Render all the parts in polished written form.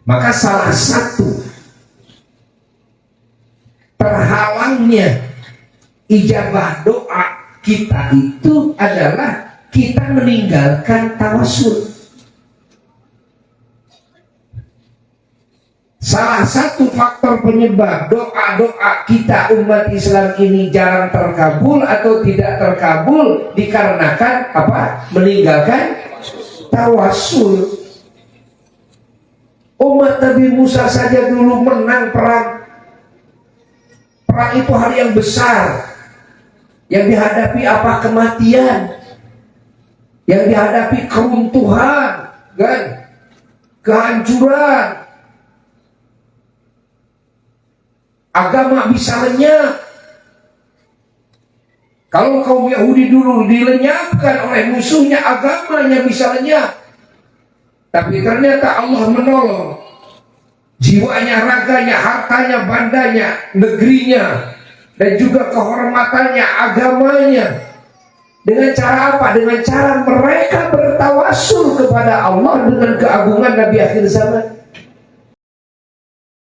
Maka salah satu terhalangnya ijabah doa kita itu adalah kita meninggalkan tawasul. Salah satu faktor penyebab doa-doa kita umat Islam ini jarang terkabul atau tidak terkabul dikarenakan apa? Meninggalkan tawasul. Umat Nabi Musa saja dulu menang perang. Perang itu hal yang besar. Yang dihadapi apa? Kematian. Yang dihadapi keruntuhan, kan? Kehancuran. Agama bisa lenyap. Kalau kaum Yahudi dulu dilenyapkan oleh musuhnya, agamanya bisa lenyap. Tapi ternyata Allah menolong jiwanya, raganya, hartanya, bandanya, negerinya, dan juga kehormatannya, agamanya. Dengan cara apa? Dengan cara mereka bertawasul kepada Allah dengan keagungan Nabi akhir zaman.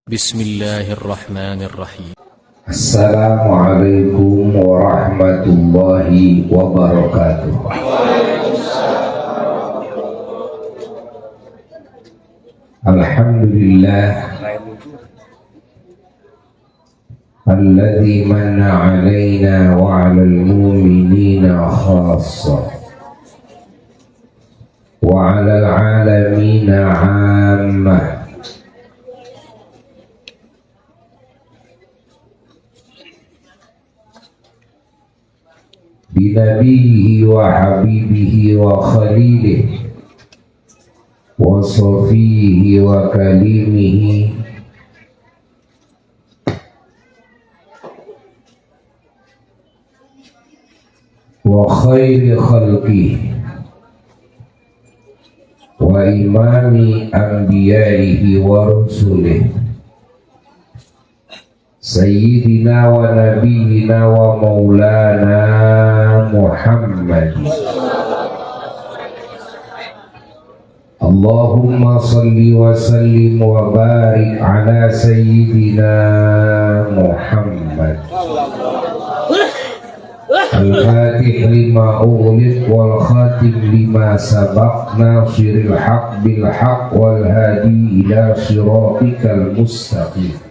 Bismillahirrahmanirrahim. Assalamualaikum warahmatullahi wabarakatuh. Alhamdulillah alladzi manna alaina wa 'alal mu'minina khassa wa 'alal 'alamina 'ammah. Binabihi wa habibihi wa khalilihi wa sofihi wa kalimihi wa khairi khalqihi wa imami anbiyaihi wa rusulihi Sayyidina wa nabiyina wa maulana Muhammad. Allahumma salli wa sallim wa barik ala Sayyidina Muhammad. Al-Fatih lima ughliq wal khatim lima sabaq, nasiril haq bil haq wal hadi ila siratikal mustaqim.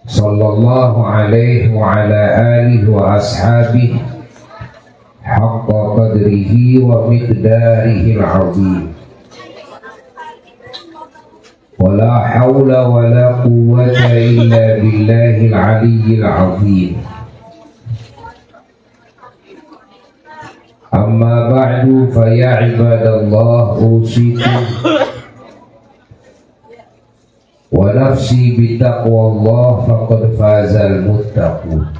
Sallallahu alaihi wa ala alihi wa ashabihi haqqa qadrihi wa miqdarihi al-azim. Wa la hawla wa la quwwata illa billahi al-aliyyil azim. Amma ba'du fa ya ibadallah, usikum wa nafsi bitaqwallah faqad fazal muttaqun.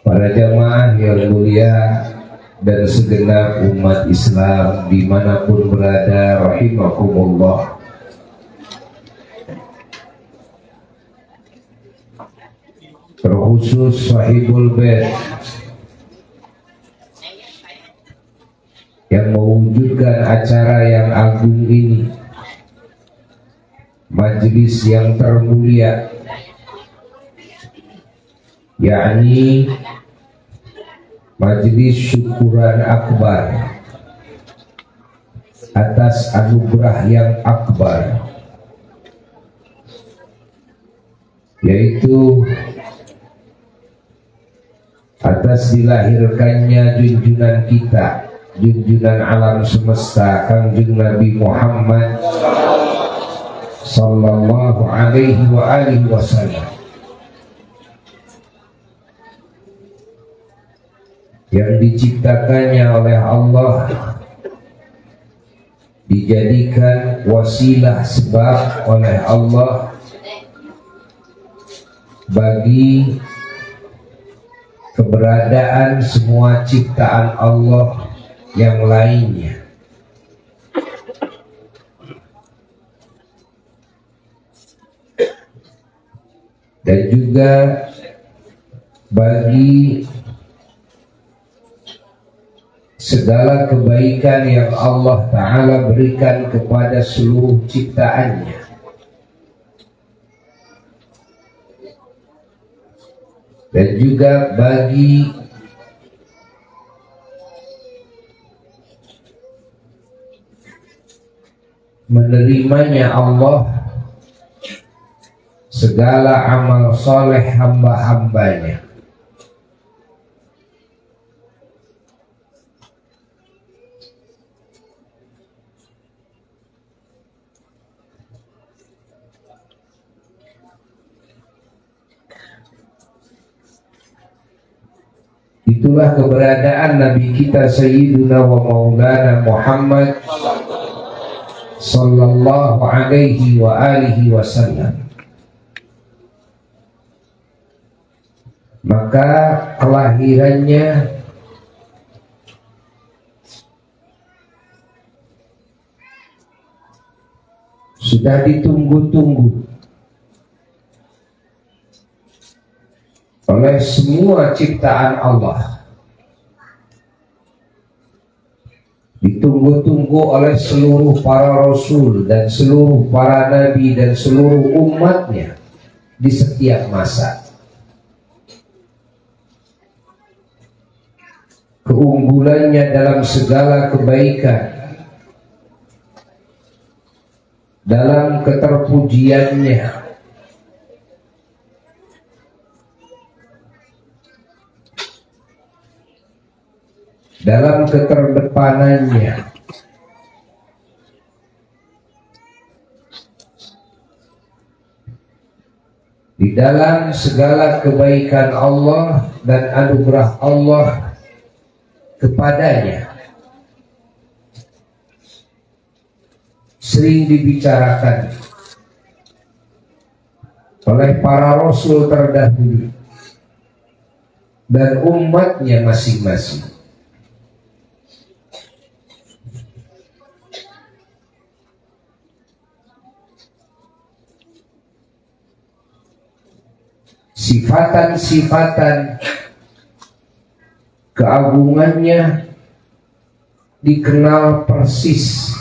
Para jamaah yang mulia dan segenap umat Islam dimanapun berada, rahimakumullah. Terkhusus sahibul bait yang mewujudkan acara yang agung ini, majelis yang termulia, yakni majelis syukuran akbar atas anugerah yang akbar, yaitu atas dilahirkannya junjungan kita, junjungan alam semesta, Kangjeng Nabi Muhammad sallallahu alaihi wa alihi wasallam, yang diciptakannya oleh Allah, dijadikan wasilah sebab oleh Allah bagi keberadaan semua ciptaan Allah yang lainnya. Dan juga segala kebaikan yang Allah Ta'ala berikan kepada seluruh ciptaannya. Dan juga bagi menerimanya Allah segala amal soleh hamba-hambanya. Itulah keberadaan Nabi kita Sayyiduna wa Maulana Muhammad sallallahu alaihi wa alihi wasallam. Maka kelahirannya sudah ditunggu-tunggu oleh semua ciptaan Allah, ditunggu-tunggu oleh seluruh para rasul dan seluruh para nabi dan seluruh umatnya di setiap masa. Keunggulannya dalam segala kebaikan, dalam keterpujiannya, dalam keterdepanannya, di dalam segala kebaikan Allah dan anugerah Allah kepadanya, sering dibicarakan oleh para rasul terdahulu dan umatnya masing-masing. Sifatan-sifatan keagungannya dikenal persis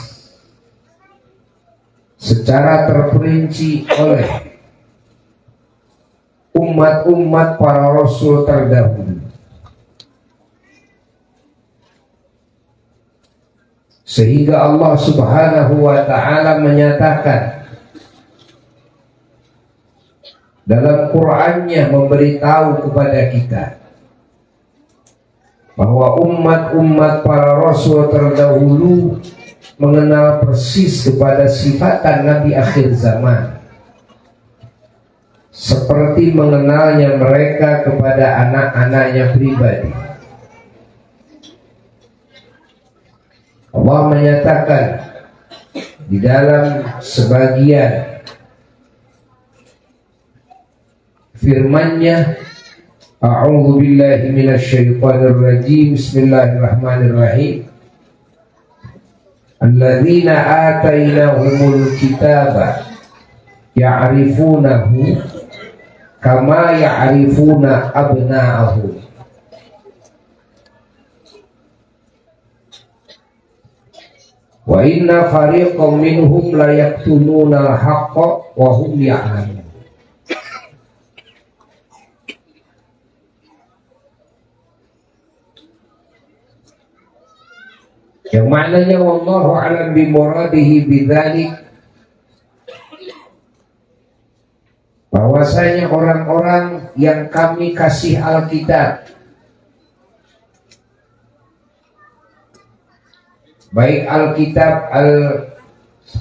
secara terperinci oleh umat-umat para rasul terdahulu, sehingga Allah Subhanahu wa Ta'ala menyatakan dalam Qur'annya, memberitahu kepada kita bahwa umat-umat para rasul terdahulu mengenal persis kepada sifatan Nabi akhir zaman, seperti mengenalnya mereka kepada anak-anaknya pribadi. Allah menyatakan di dalam sebagian firman-Nya, A'udzu billahi minasyaitonir rajim, bismillahirrahmanirrahim. Alladzina atainahumul kitaba ya'rifunahu kama ya'rifuna abna'ahum. Wa inna fariqam minhum la yaqtuluna al-haqqa wa hum ya'lamun. Yang maknanya wallahu a'lam bimuradihi bidzalik, bahwasanya orang-orang yang kami kasih Alkitab, baik Alkitab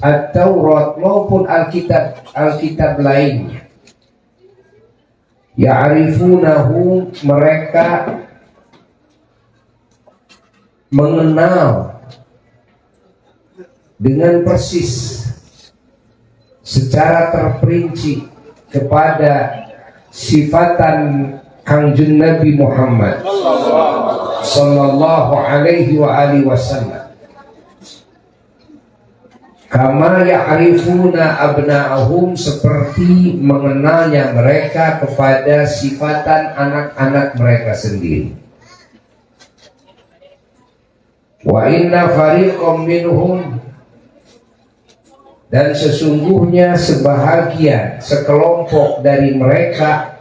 Al-Taurat maupun Alkitab lainnya, ya'rifunahu, mereka mengenal dengan persis secara terperinci kepada sifatan Kangjeng Nabi Muhammad sallallahu alaihi wa alihi wasallam, kama ya'rifuna abna'ahum, seperti mengenalnya mereka kepada sifatan anak-anak mereka sendiri. Wa inna fariqam minhum, dan sesungguhnya sebahagian sekelompok dari mereka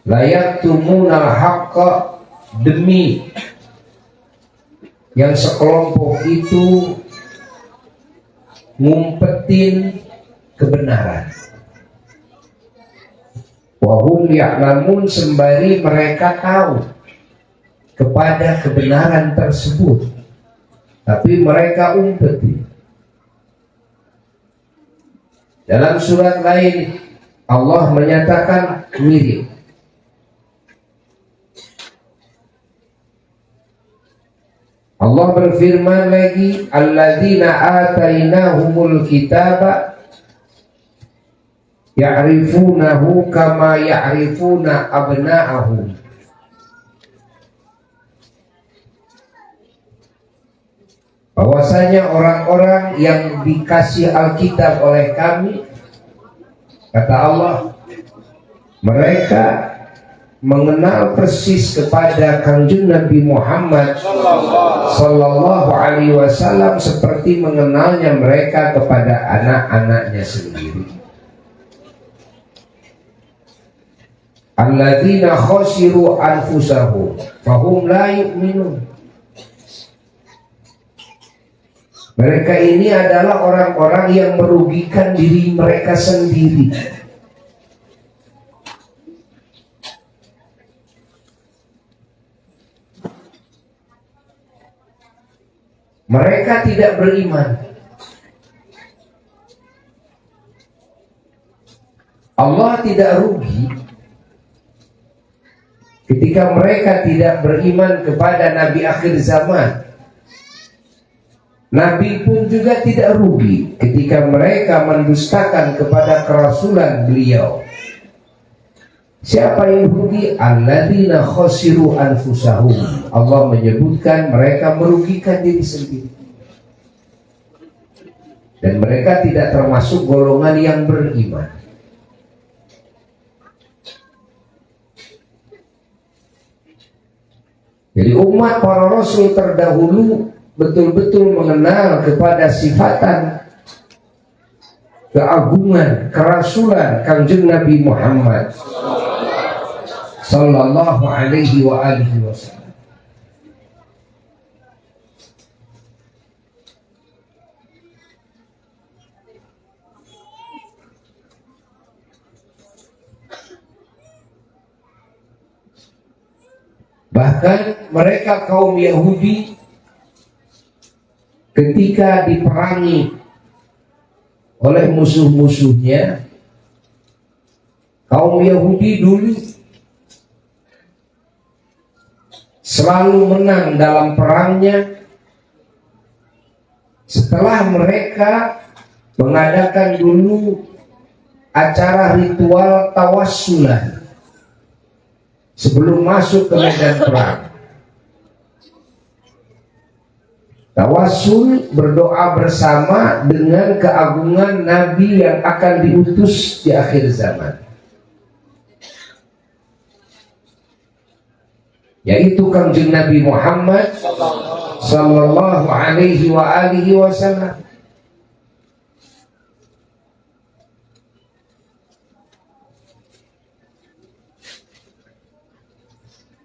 layaktumunal haqqa, demi yang sekelompok itu ngumpetin kebenaran. Wahum ya'lamun, sembari mereka tahu kepada kebenaran tersebut, tapi mereka umpeti. Dalam surat lain Allah menyatakan mirip. Allah berfirman lagi, alladzina atainahumul kitaba ya'rifunahu kama ya'rifuna abna'ahum. Bahwasanya orang-orang yang dikasih Alkitab oleh kami, kata Allah, mereka mengenal persis kepada Kanjeng Nabi Muhammad sallallahu alaihi wasallam seperti mengenalnya mereka kepada anak-anaknya sendiri. Alladzina khasiru anfusahum fahum la yu'minun. Mereka ini adalah orang-orang yang merugikan diri mereka sendiri. Mereka tidak beriman. Allah tidak rugi ketika mereka tidak beriman kepada Nabi akhir zaman. Nabi pun juga tidak rugi ketika mereka mendustakan kepada kerasulan beliau. Siapa yang rugi? Alladzina khasiru anfusahum. Allah menyebutkan mereka merugikan diri sendiri. Dan mereka tidak termasuk golongan yang beriman. Jadi umat para rasul terdahulu betul-betul mengenal kepada sifatan keagungan, kerasulan Kanjeng Nabi Muhammad sallallahu alaihi wa alihi wasallam. Bahkan mereka kaum Yahudi ketika diperangi oleh musuh-musuhnya, kaum Yahudi dulu selalu menang dalam perangnya setelah mereka mengadakan dulu acara ritual tawassulan sebelum masuk ke medan perang. Tawassul, berdoa bersama dengan keagungan Nabi yang akan diutus di akhir zaman, yaitu Kanjeng Nabi Muhammad sallallahu alaihi wa alihi wasallam.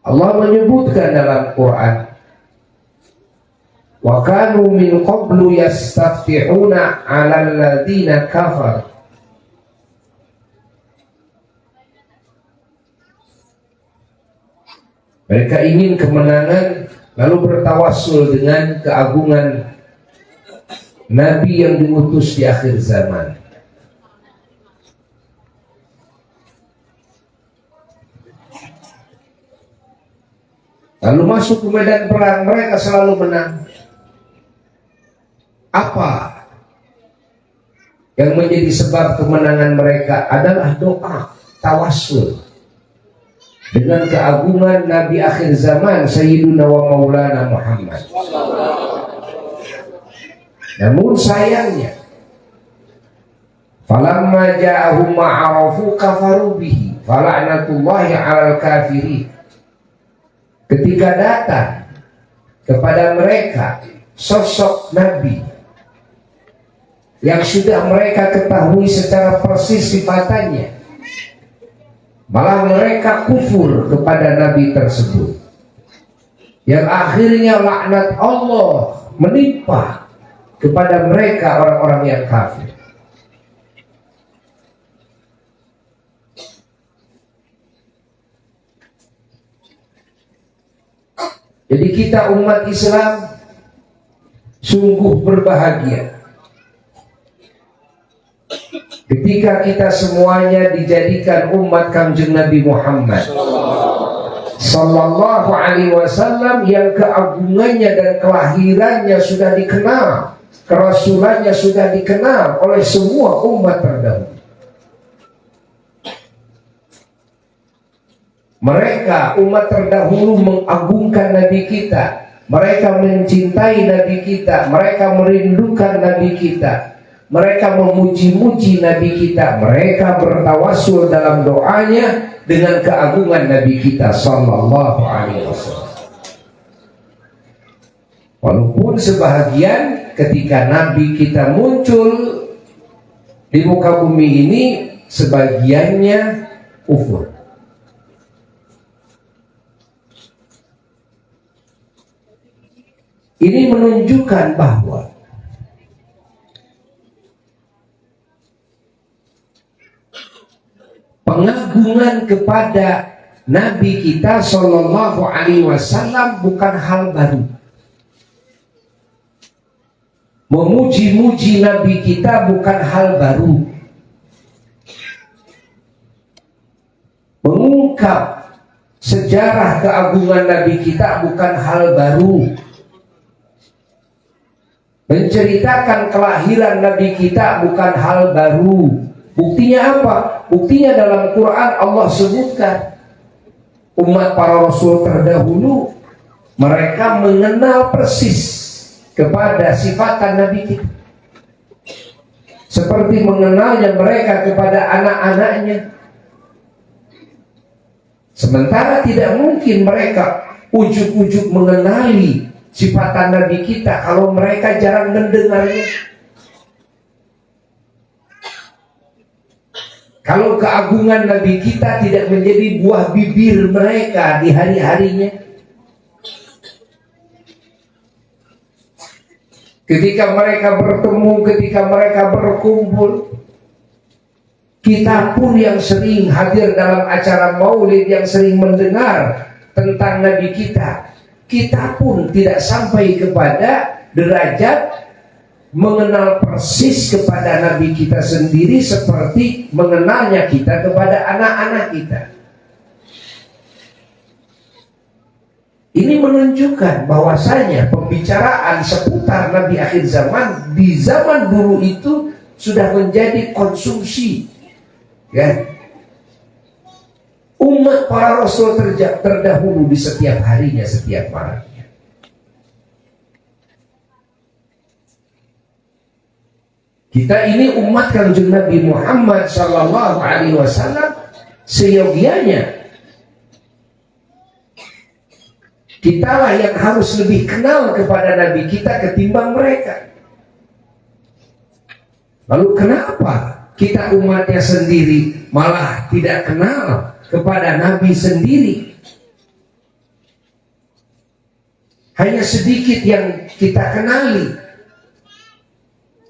Allah menyebutkan dalam Quran, wa kanu min qablu yastaftihuna 'alal ladzina kafar. Mereka ingin kemenangan lalu bertawassul dengan keagungan Nabi yang diutus di akhir zaman. Lalu masuk ke medan perang, mereka selalu menang. Apa yang menjadi sebab kemenangan mereka? Adalah doa tawassul dengan keagungan Nabi akhir zaman Sayyiduna wa Maulana Muhammad. Namun sayangnya, falamma ja'ahum ma'arafu kafaru bihi fala'natullahi 'alal kafirin. Ketika datang kepada mereka sosok Nabi yang sudah mereka ketahui secara persis sifatannya, malah mereka kufur kepada Nabi tersebut, yang akhirnya laknat Allah menimpa kepada mereka orang-orang yang kafir. Jadi kita umat Islam sungguh berbahagia ketika kita semuanya dijadikan umat Kanjeng Nabi Muhammad Sallallahu Alaihi Wasallam, yang keagungannya dan kelahirannya sudah dikenal, kerasulannya sudah dikenal oleh semua umat terdahulu. Mereka umat terdahulu mengagungkan Nabi kita, mereka mencintai Nabi kita, mereka merindukan Nabi kita, mereka memuji-muji Nabi kita, mereka bertawassul dalam doanya dengan keagungan Nabi kita Sallallahu Alaihi Wasallam. Walaupun sebahagian ketika Nabi kita muncul di muka bumi ini, sebagiannya kufur. Ini menunjukkan bahwa pengagungan kepada Nabi kita Sallallahu Alaihi Wasallam bukan hal baru. Memuji-muji Nabi kita bukan hal baru. Mengungkap sejarah keagungan Nabi kita bukan hal baru. Menceritakan kelahiran Nabi kita bukan hal baru. Buktinya apa? Buktinya dalam Quran Allah sebutkan umat para rasul terdahulu, mereka mengenal persis kepada sifatan Nabi kita, seperti mengenalnya mereka kepada anak-anaknya. Sementara tidak mungkin mereka ujuk-ujuk mengenali sifatan Nabi kita kalau mereka jarang mendengarnya. Kalau keagungan Nabi kita tidak menjadi buah bibir mereka di hari-harinya, ketika mereka bertemu, ketika mereka berkumpul, kita pun yang sering hadir dalam acara maulid, yang sering mendengar tentang Nabi kita, kita pun tidak sampai kepada derajat mengenal persis kepada Nabi kita sendiri seperti mengenalnya kita kepada anak-anak kita. Ini menunjukkan bahwasanya pembicaraan seputar Nabi akhir zaman di zaman dulu itu sudah menjadi konsumsi, ya, umat para rasul terdahulu di setiap harinya, setiap malamnya. Kita ini umat Kanjeng Nabi Muhammad Sallallahu Alaihi Wasallam, seyogianya kitalah yang harus lebih kenal kepada Nabi kita ketimbang mereka. Lalu kenapa kita umatnya sendiri malah tidak kenal kepada Nabi sendiri? Hanya sedikit yang kita kenali.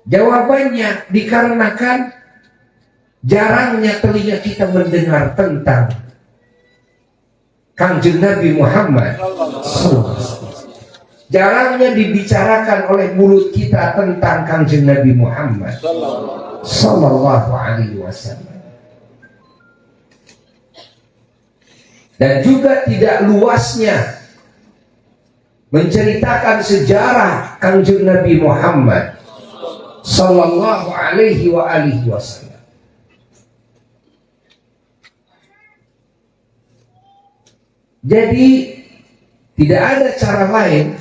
Jawabannya dikarenakan jarangnya telinga kita mendengar tentang Kanjeng Nabi Muhammad. Jarangnya dibicarakan oleh mulut kita tentang Kanjeng Nabi Muhammad Sallallahu Alaihi Wasallam. Dan juga tidak luasnya menceritakan sejarah Kanjeng Nabi Muhammad Sallallahu Alaihi Wasallam. Jadi tidak ada cara lain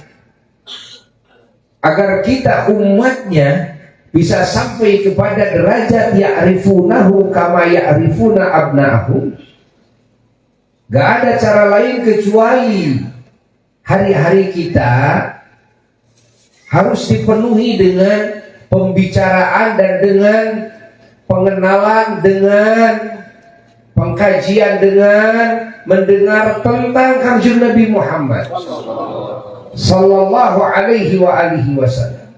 agar kita umatnya bisa sampai kepada derajat ya'rifunahu kama ya'rifuna abna'ahum. Gak ada cara lain kecuali hari-hari kita harus dipenuhi dengan pembicaraan dan dengan pengenalan, dengan pengkajian, dengan mendengar tentang Kanjeng Nabi Muhammad sallallahu alaihi wasallam.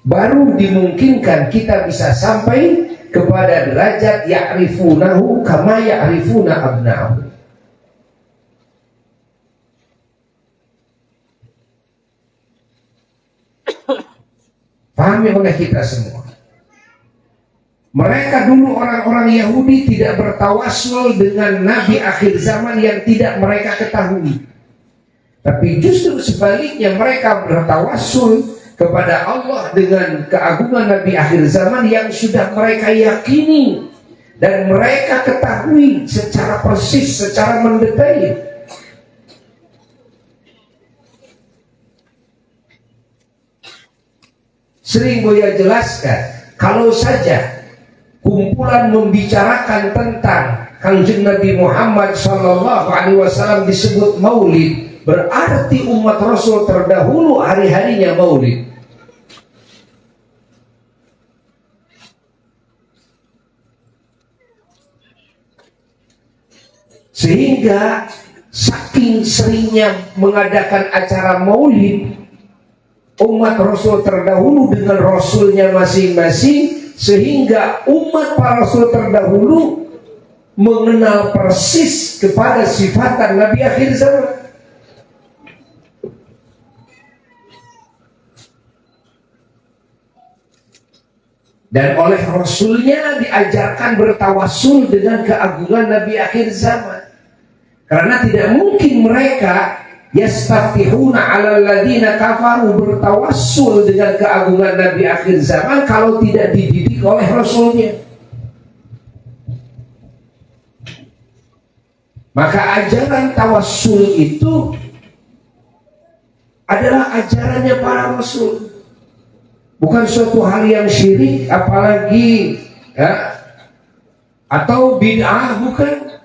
Baru dimungkinkan kita bisa sampai kepada derajat ya'rifunahu kama ya'rifuna abna'ahu. Pahami oleh kita semua. Mereka dulu orang-orang Yahudi tidak bertawassul dengan Nabi akhir zaman yang tidak mereka ketahui. Tapi justru sebaliknya mereka bertawassul kepada Allah dengan keagungan Nabi akhir zaman yang sudah mereka yakini dan mereka ketahui secara persis, secara mendetail. Sering Buya jelaskan, kalau saja kumpulan membicarakan tentang Kanjeng Nabi Muhammad sallallahu alaihi wasallam disebut maulid, berarti umat Rasul terdahulu hari-harinya maulid. Sehingga saking seringnya mengadakan acara maulid umat Rasul terdahulu dengan Rasulnya masing-masing, sehingga umat para Rasul terdahulu mengenal persis kepada sifatan Nabi akhir zaman. Dan oleh Rasulnya diajarkan bertawassul dengan keagungan Nabi akhir zaman. Karena tidak mungkin mereka yastaftihuna 'alal ladzina kafaru bertawassul dengan keagungan Nabi akhir zaman kalau tidak dididik oleh Rasulnya. Maka ajaran tawassul itu adalah ajarannya para Rasul. Bukan suatu hal yang syirik, apalagi ya, atau bid'ah, bukan.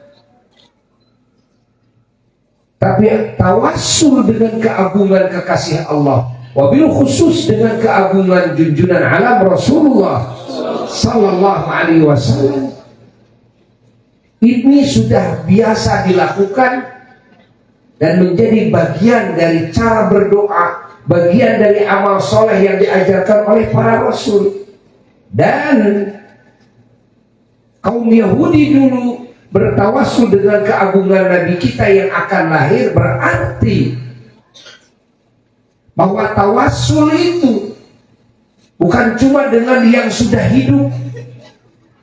Tapi tawassul dengan keagungan kekasih Allah, wabil khusus dengan keagungan junjunan alam Rasulullah sallallahu alaihi wasallam, ini sudah biasa dilakukan dan menjadi bagian dari cara berdoa, bagian dari amal soleh yang diajarkan oleh para Rasul. Dan kaum Yahudi dulu bertawassul dengan keagungan Nabi kita yang akan lahir, berarti bahwa tawassul itu bukan cuma dengan yang sudah hidup,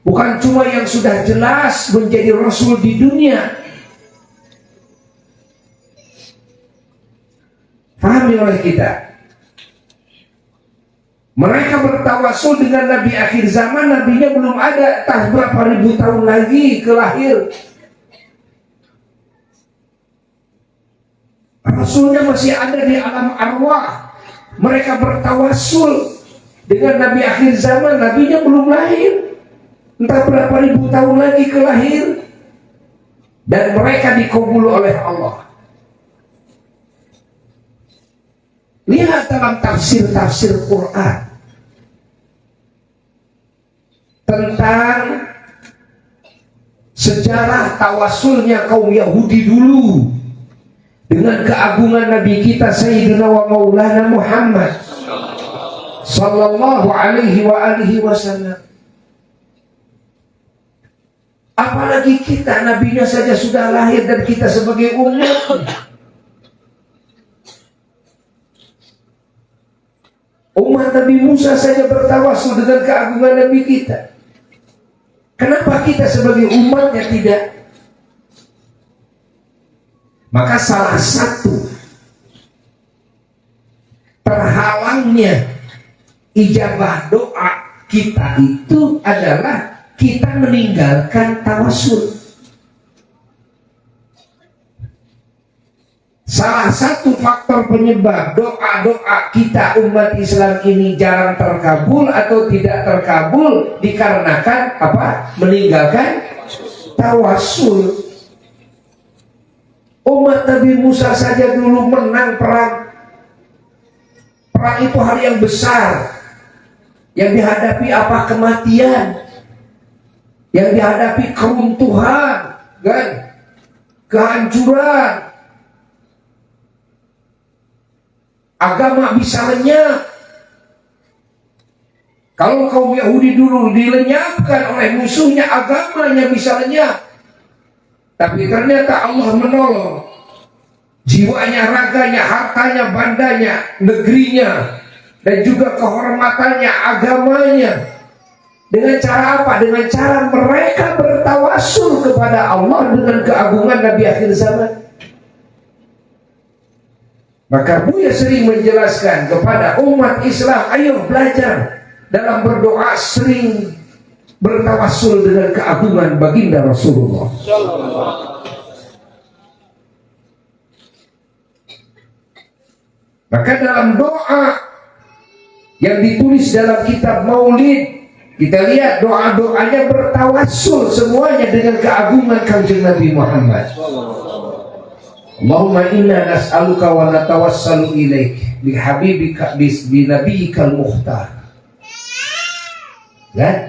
bukan cuma yang sudah jelas menjadi Rasul di dunia. Pahami oleh kita. Mereka bertawassul dengan Nabi akhir zaman, Nabinya belum ada, entah berapa ribu tahun lagi kelahir. Rasulnya masih ada di alam arwah. Mereka bertawassul dengan Nabi akhir zaman, Nabinya belum lahir, entah berapa ribu tahun lagi kelahir. Dan mereka dikabul oleh Allah. Lihat dalam tafsir-tafsir Quran tentang sejarah tawassulnya kaum Yahudi dulu dengan keagungan Nabi kita Sayyidina wa Maulana Muhammad sallallahu alaihi wasallam. Apalagi kita, nabinya saja sudah lahir dan kita sebagai umat. Umat Nabi Musa saja bertawassul dengan keagungan Nabi kita. Kenapa kita sebagai umatnya tidak? Maka salah satu terhalangnya ijabah doa kita itu adalah kita meninggalkan tawassul. Salah satu faktor penyebab doa-doa kita umat Islam ini jarang terkabul atau tidak terkabul dikarenakan apa? Meninggalkan tawassul. Umat Nabi Musa saja dulu menang perang. Perang itu hal yang besar. Yang dihadapi apa? Kematian. Yang dihadapi keruntuhan, kan? Kehancuran. Agama bisa lenyap. Kalau kaum Yahudi dulu dilenyapkan oleh musuhnya, agamanya bisa lenyap. Tapi ternyata Allah menolong. Jiwanya, raganya, hartanya, bandanya, negerinya, dan juga kehormatannya, agamanya. Dengan cara apa? Dengan cara mereka bertawassul kepada Allah dengan keagungan Nabi akhir zaman. Maka Buya sering menjelaskan kepada umat Islam, ayo belajar dalam berdoa, sering bertawassul dengan keagungan baginda Rasulullah. Maka dalam doa yang ditulis dalam kitab Maulid, kita lihat doa-doanya bertawassul semuanya dengan keagungan Kanjeng Nabi Muhammad. Allahumma inna nas'aluka wa natawassalu ilaik bi habibika bi nabiyyikal mukhtar.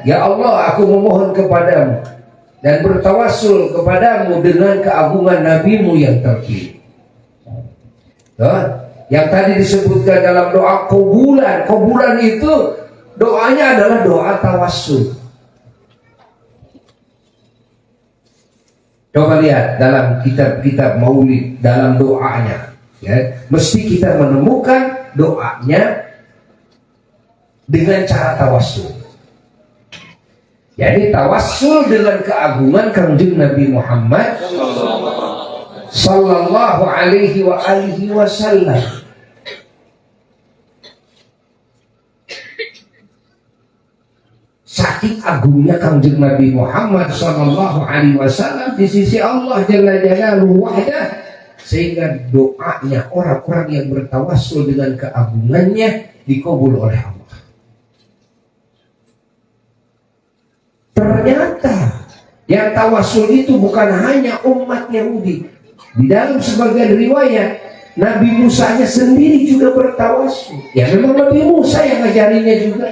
Ya Allah, aku memohon kepadamu dan bertawassul kepadamu dengan keagungan nabimu yang terpilih. Yang tadi disebutkan dalam doa kubulan. Kubulan itu doanya adalah doa tawassul. Coba lihat dalam kitab-kitab Maulid, dalam doanya, ya, mesti kita menemukan doanya dengan cara tawassul. Jadi tawassul dengan keagungan Kanjeng Nabi Muhammad sallallahu alaihi wa alihi wasallam. Saking agungnya Kanjeng Nabi Muhammad sallallahu alaihi wasallam di sisi Allah Jalla Jalaluhu wahdah, sehingga doanya orang-orang yang bertawassul dengan keagungannya dikabul oleh Allah. Ternyata yang tawassul itu bukan hanya umat Yahudi. Di dalam sebagian riwayat Nabi Musanya sendiri juga bertawassul. Ya memang Nabi Musa yang ngajarinya juga.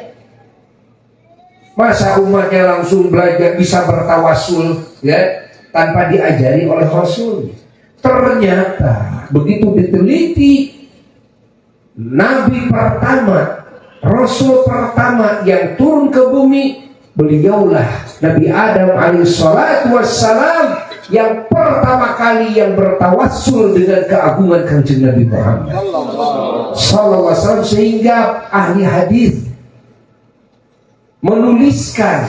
Masa umatnya langsung belajar bisa bertawassul ya tanpa diajari oleh Rasul? Ternyata begitu diteliti, Nabi pertama, Rasul pertama yang turun ke bumi, beliaulah Nabi Adam alaihissalatu wassalam yang pertama kali yang bertawassul dengan keagungan Kanjeng Nabi Muhammad sallallahu alaihi wasallam, sehingga ahli hadis menuliskan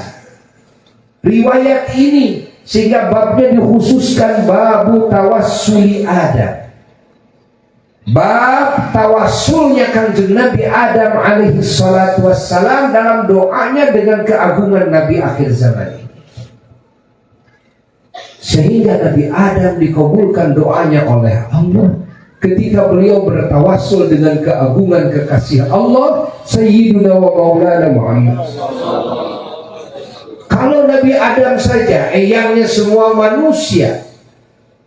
riwayat ini sehingga babnya dikhususkan babu tawassuli Adam. Bab tawassulnya Kanjeng Nabi Adam alaihi salatu wassalam dalam doanya dengan keagungan Nabi akhir zaman ini. Sehingga Nabi Adam dikabulkan doanya oleh Allah ketika beliau bertawassul dengan keagungan kekasih Allah Sayyiduna wa Maulana Muhammad. Kalau Nabi Adam saja, eyangnya semua manusia,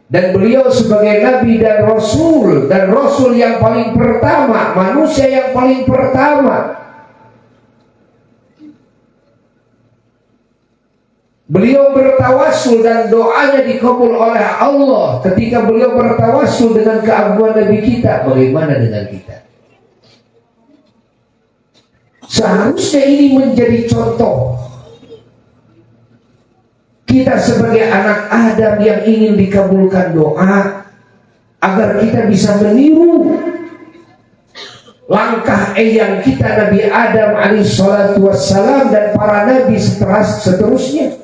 dan beliau sebagai Nabi dan Rasul yang paling pertama, manusia yang paling pertama, beliau bertawassul dan doanya dikabul oleh Allah ketika beliau bertawassul dengan keagungan Nabi kita. Bagaimana dengan kita? Seharusnya ini menjadi contoh kita sebagai anak Adam yang ingin dikabulkan doa, agar kita bisa meniru langkah eyang kita Nabi Adam alaihissalatu wassalam dan para nabi seterusnya,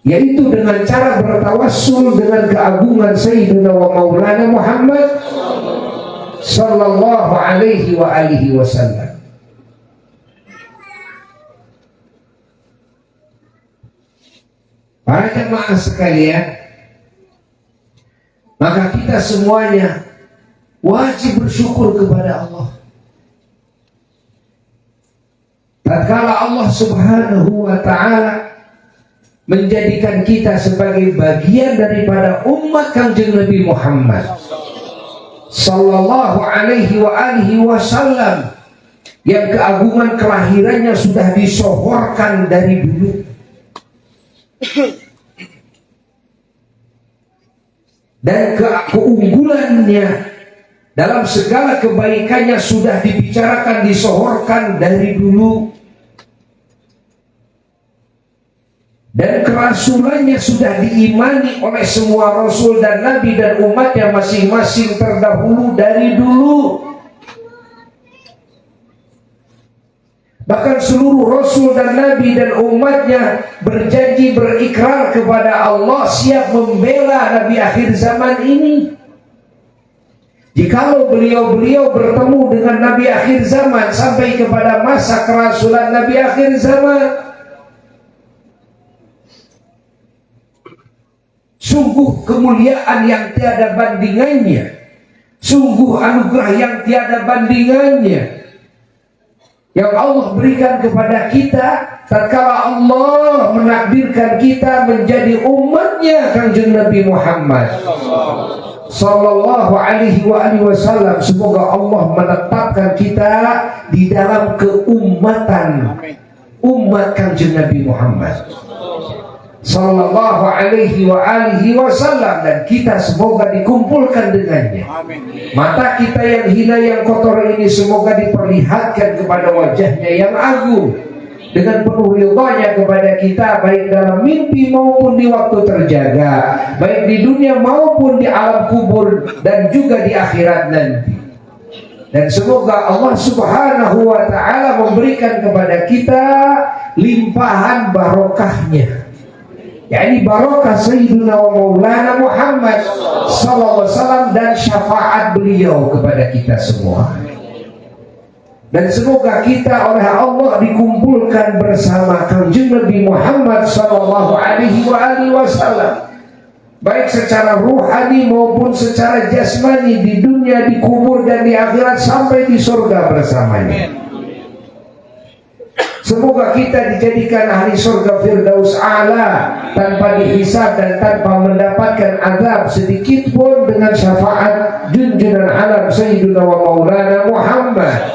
yaitu dengan cara bertawassul dengan keagungan Sayyidina wa Maulana Muhammad sallallahu alaihi wa alihi wasallam. Para jemaah sekalian, maka kita semuanya wajib bersyukur kepada Allah. Tatkala Allah Subhanahu wa ta'ala menjadikan kita sebagai bagian daripada umat Kanjeng Nabi Muhammad sallallahu alaihi wa alihi wasallam, yang keagungan kelahirannya sudah disohorkan dari dulu. Dan keunggulannya dalam segala kebaikannya sudah dibicarakan, disohorkan dari dulu. Dan kerasulannya sudah diimani oleh semua rasul dan nabi dan umatnya masing-masing terdahulu dari dulu. Bahkan seluruh rasul dan nabi dan umatnya berjanji, berikrar kepada Allah siap membela nabi akhir zaman ini. Jikalau beliau-beliau bertemu dengan nabi akhir zaman sampai kepada masa kerasulan nabi akhir zaman, sungguh kemuliaan yang tiada bandingannya, sungguh anugerah yang tiada bandingannya yang Allah berikan kepada kita tatkala Allah menakdirkan kita menjadi umatnya Kanjeng Nabi Muhammad sallallahu alaihi wasallam. Semoga Allah menetapkan kita di dalam keumatan umat Kanjeng Nabi Muhammad sallallahu alaihi wasallam, dan kita semoga dikumpulkan dengannya. Mata kita yang hina yang kotor ini semoga diperlihatkan kepada wajahnya yang agung dengan penuh ridhanya kepada kita, baik dalam mimpi maupun di waktu terjaga, baik di dunia maupun di alam kubur dan juga di akhirat nanti. Dan semoga Allah subhanahu wa ta'ala memberikan kepada kita limpahan barokahnya, yakni barokah Sayyidina wa Maulana Muhammad sallallahu alaihi wasallam dan syafaat beliau kepada kita semua. Dan semoga kita oleh Allah dikumpulkan bersama Kanjeng Nabi Muhammad sallallahu alaihi wasallam, baik secara ruhani maupun secara jasmani, di dunia, di kubur dan di akhirat sampai di surga bersamanya. Semoga kita dijadikan ahli surga Firdaus A'la tanpa dihisab dan tanpa mendapatkan azab sedikit pun dengan syafaat junjunan alam Sayyidina wa Maulana Muhammad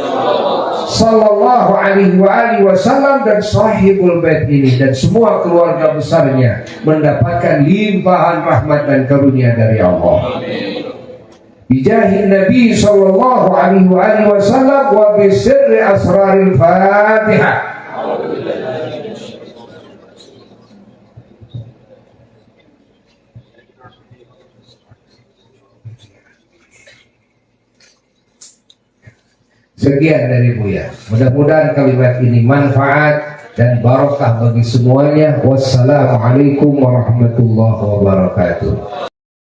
sallallahu alaihi wasallam dan sahibul bait ini dan semua keluarga besarnya mendapatkan limpahan rahmat dan karunia dari Allah. Bijahin Nabi sallallahu alaihi wasallam wa bisirri asraril Fatihah. Sekian dari Buya. Mudah-mudahan kalimat ini manfaat dan barokah bagi semuanya. Wassalamualaikum warahmatullahi wabarakatuh.